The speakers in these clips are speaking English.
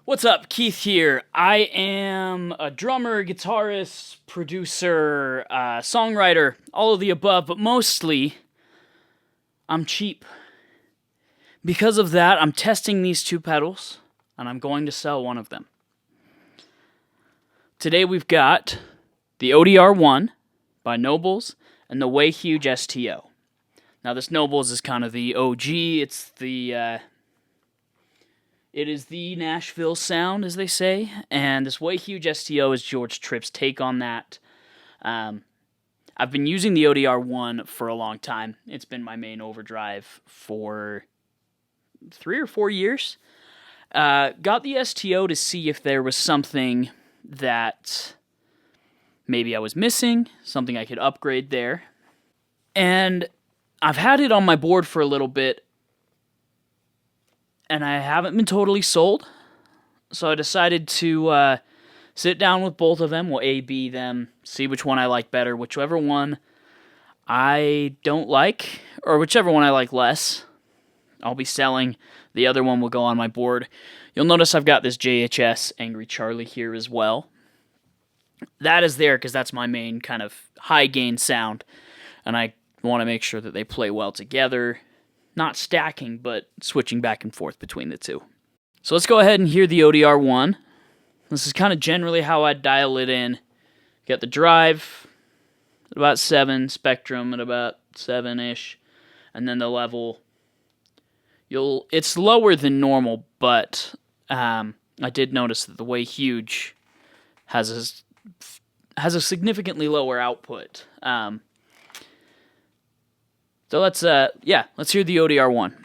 What's up? Keith here. I am a drummer, guitarist, producer, songwriter, all of the above, but mostly I'm cheap. Because of that, I'm testing these two pedals, and I'm going to sell one of them. Today we've got the ODR-1 by Nobels and the Way Huge STO. Now this Nobels is kind of the OG. It is the Nashville sound, as they say, and this Way Huge STO is George Tripp's take on that. I've been using the ODR-1 for a long time. It's been my main overdrive for 3 or 4 years. Got the STO to see if there was something that maybe I was missing, something I could upgrade there. And I've had it on my board for a little bit, and I haven't been totally sold, so I decided to sit down with both of them. We'll A-B them, see which one I like better, whichever one I don't like, or whichever one I like less, I'll be selling. The other one will go on my board. You'll notice I've got this JHS Angry Charlie here as well. That is there because that's my main kind of high-gain sound, and I want to make sure that they play well together. Not stacking, but switching back and forth between the two. So let's go ahead and hear the ODR-1. This is kind of generally how I dial it in. Got the drive at about 7, spectrum at about 7-ish, and then the level. It's lower than normal, but I did notice that the Way Huge has a significantly lower output. So let's hear the ODR-1.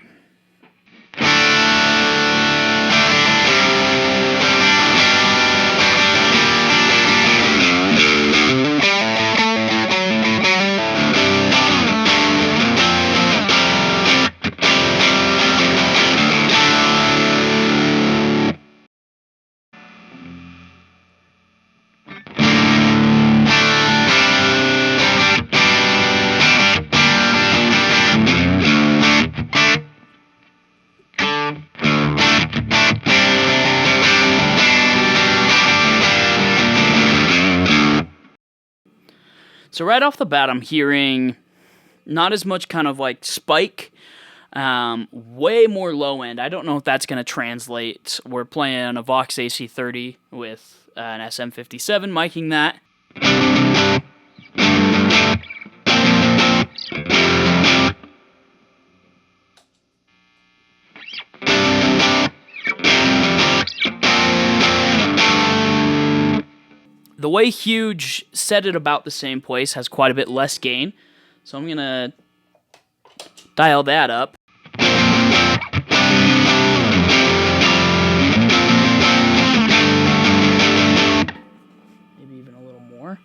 So right off the bat, I'm hearing not as much kind of like spike, way more low end. I don't know if that's going to translate. We're playing a Vox AC30 with an SM57, miking that. The Way Huge set it about the same place, has quite a bit less gain, so I'm going to dial that up. Maybe even a little more.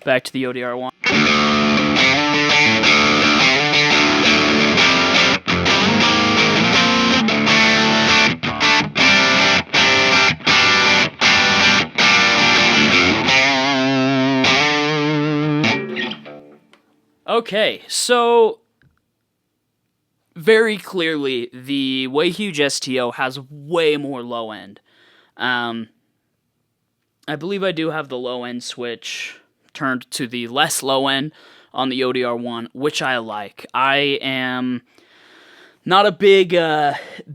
Back to the ODR-1. Okay, so very clearly the Way Huge STO has way more low end. I believe I do have the low end switch turned to the less low end on the ODR-1, which I like. I am not a big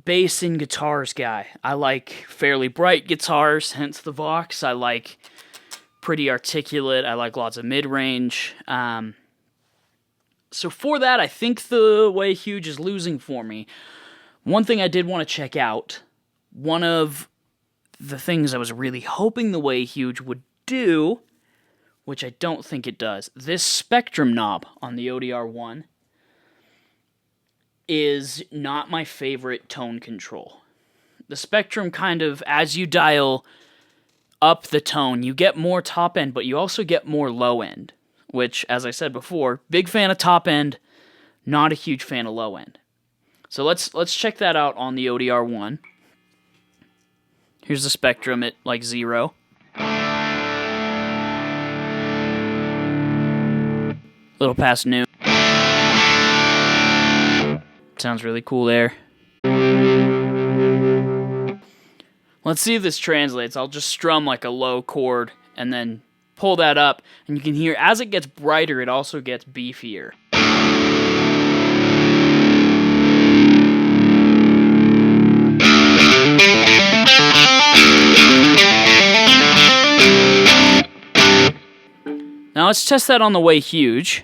bass in guitars guy. I like fairly bright guitars, hence the Vox. I like pretty articulate. I like lots of mid-range. So for that, I think the Way Huge is losing for me. One thing I did want to check out, one of the things I was really hoping the Way Huge would do, which I don't think it does. This spectrum knob on the ODR-1 is not my favorite tone control. The spectrum kind of, as you dial up the tone. You get more top end, but you also get more low end, which, as I said before, big fan of top end, not a huge fan of low end. So let's check that out on the ODR-1. Here's the spectrum at like 0. Little past noon. Sounds really cool there. Let's see if this translates. I'll just strum like a low chord and then pull that up, and you can hear as it gets brighter, it also gets beefier. Now let's test that on the way huge.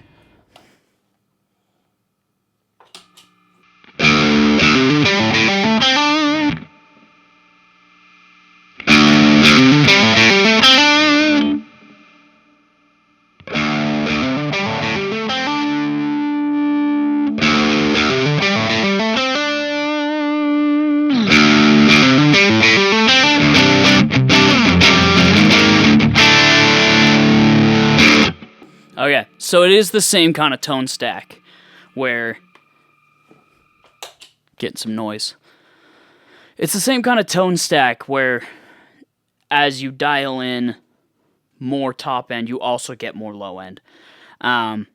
Okay, so it is the same kind of tone stack where, getting some noise. It's the same kind of tone stack where as you dial in more top end, you also get more low end. I'm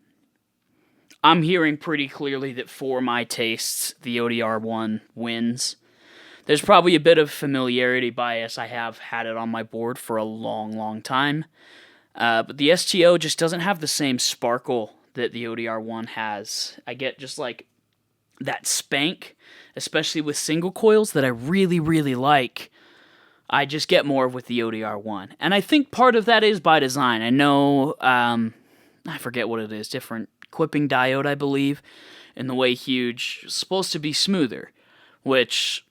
hearing pretty clearly that for my tastes, the ODR-1 wins. There's probably a bit of familiarity bias. I have had it on my board for a long, long time. But the STO just doesn't have the same sparkle that the ODR-1 has. I get just like that spank, especially with single coils, that I really, really like. I just get more with the ODR-1. And I think part of that is by design. I know, I forget what it is, different clipping diode, I believe, in the way huge, supposed to be smoother, which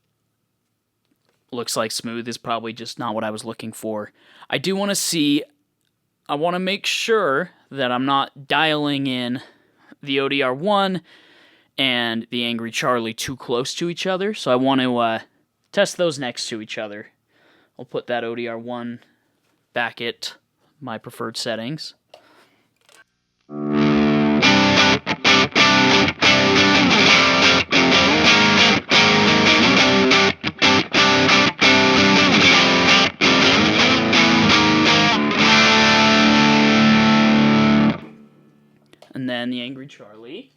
looks like smooth is probably just not what I was looking for. I want to make sure that I'm not dialing in the ODR-1 and the Angry Charlie too close to each other, so I want to test those next to each other. I'll put that ODR-1 back at my preferred settings. And then the Angry Charlie.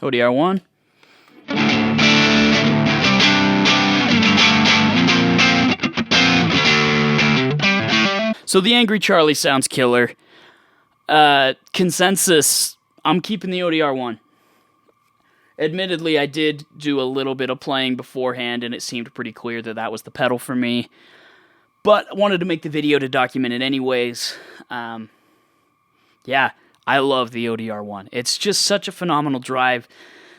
ODR-1. So the Angry Charlie sounds killer. Consensus, I'm keeping the ODR-1. Admittedly, I did do a little bit of playing beforehand, and it seemed pretty clear that that was the pedal for me. But I wanted to make the video to document it anyways. Yeah, I love the ODR-1. It's just such a phenomenal drive.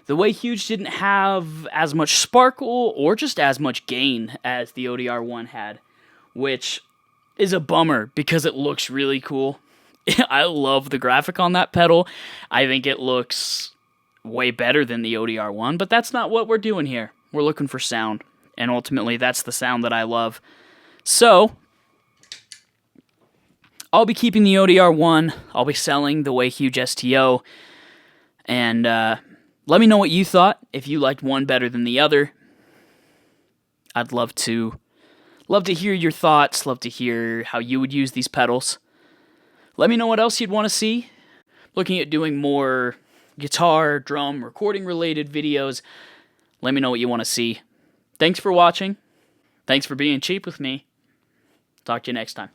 The way huge didn't have as much sparkle or just as much gain as the ODR-1 had, which is a bummer because it looks really cool. I love the graphic on that pedal. I think it looks way better than the ODR-1, but that's not what we're doing here. We're looking for sound, and ultimately that's the sound that I love. So I'll be keeping the ODR-1. I'll be selling the Way Huge STO, and let me know what you thought, if you liked one better than the other. I'd love to hear your thoughts, love to hear how you would use these pedals. Let me know what else you'd want to see. Looking at doing more guitar, drum, recording related videos. Let me know what you want to see. Thanks for watching. Thanks for being cheap with me. Talk to you next time.